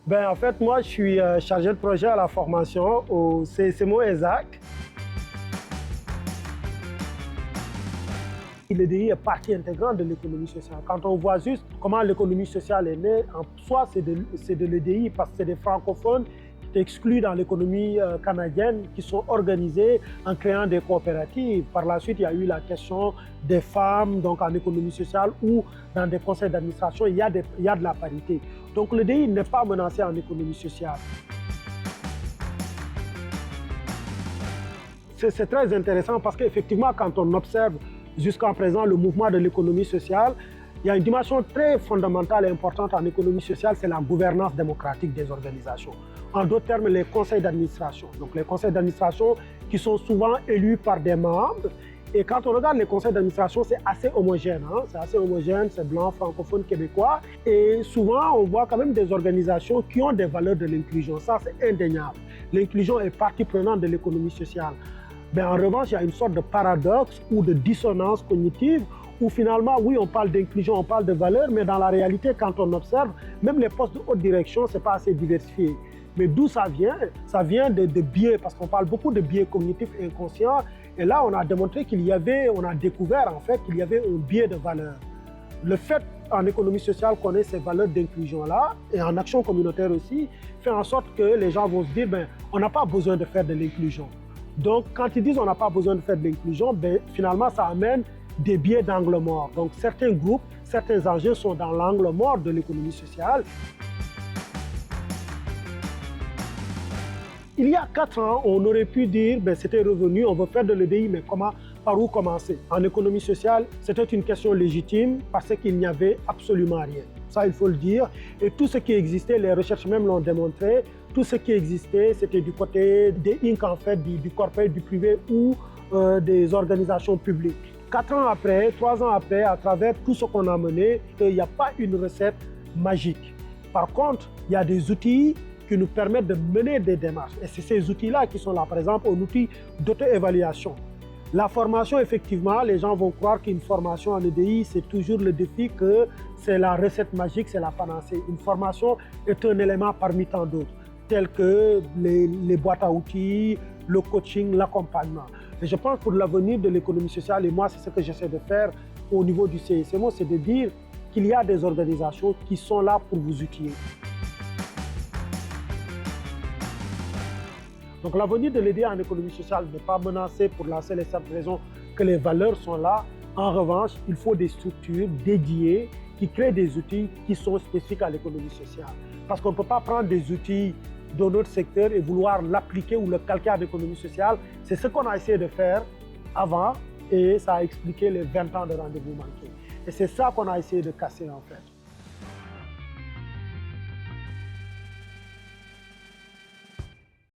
En fait, moi, je suis chargé de projet à la formation au CSMO ESAC. L'EDI est partie intégrante de l'économie sociale. Quand on voit juste comment l'économie sociale est née, en soi, c'est de l'EDI parce que c'est des francophones qui sont exclus dans l'économie canadienne, qui sont organisés en créant des coopératives. Par la suite, il y a eu la question des femmes donc en économie sociale ou dans des conseils d'administration, il y a de la parité. Donc l'EDI n'est pas menacé en économie sociale. C'est très intéressant parce qu'effectivement, quand on observe jusqu'à présent le mouvement de l'économie sociale, il y a une dimension très fondamentale et importante en économie sociale, c'est la gouvernance démocratique des organisations. En d'autres termes, les conseils d'administration. Donc les conseils d'administration qui sont souvent élus par des membres. Et quand on regarde les conseils d'administration, c'est assez homogène. C'est assez homogène, c'est blanc, francophone, québécois. Et souvent, on voit quand même des organisations qui ont des valeurs de l'inclusion. Ça, c'est indéniable. L'inclusion est partie prenante de l'économie sociale. En revanche, il y a une sorte de paradoxe ou de dissonance cognitive où finalement, oui, on parle d'inclusion, on parle de valeur, mais dans la réalité, quand on observe, même les postes de haute direction, ce n'est pas assez diversifié. Mais d'où ça vient? Ça vient de biais, parce qu'on parle beaucoup de biais cognitifs inconscients. Et là, on a démontré on a découvert en fait qu'il y avait un biais de valeur. Le fait en économie sociale qu'on ait ces valeurs d'inclusion-là, et en action communautaire aussi, fait en sorte que les gens vont se dire, on n'a pas besoin de faire de l'inclusion. Donc, quand ils disent on n'a pas besoin de faire de l'inclusion, finalement, ça amène des biais d'angle mort. Donc, certains groupes, certains enjeux sont dans l'angle mort de l'économie sociale. Il y a 4 ans, on aurait pu dire c'était revenu, on veut faire de l'EDI, mais par où commencer? En économie sociale, c'était une question légitime parce qu'il n'y avait absolument rien. Ça, il faut le dire. Et tout ce qui existait, les recherches même l'ont démontré, tout ce qui existait, c'était du côté des Inc. en fait, du corporate, du privé ou des organisations publiques. 4 ans après, 3 ans après, à travers tout ce qu'on a mené, il n'y a pas une recette magique. Par contre, il y a des outils qui nous permettent de mener des démarches. Et c'est ces outils-là qui sont là. Par exemple, un outil d'auto-évaluation. La formation, effectivement, les gens vont croire qu'une formation en EDI, c'est toujours le défi, que c'est la recette magique, c'est la panacée. Une formation est un élément parmi tant d'autres, tels que les boîtes à outils, le coaching, l'accompagnement. Et je pense pour l'avenir de l'économie sociale, et moi, c'est ce que j'essaie de faire au niveau du CSMO, c'est de dire qu'il y a des organisations qui sont là pour vous outiller. Donc l'avenir de l'EDI en économie sociale n'est pas menacé pour la seule et simple raison que les valeurs sont là. En revanche, il faut des structures dédiées qui créent des outils qui sont spécifiques à l'économie sociale. Parce qu'on ne peut pas prendre des outils dans notre secteur et vouloir l'appliquer ou le calquer à l'économie sociale. C'est ce qu'on a essayé de faire avant et ça a expliqué les 20 ans de rendez-vous manqués. Et c'est ça qu'on a essayé de casser en fait.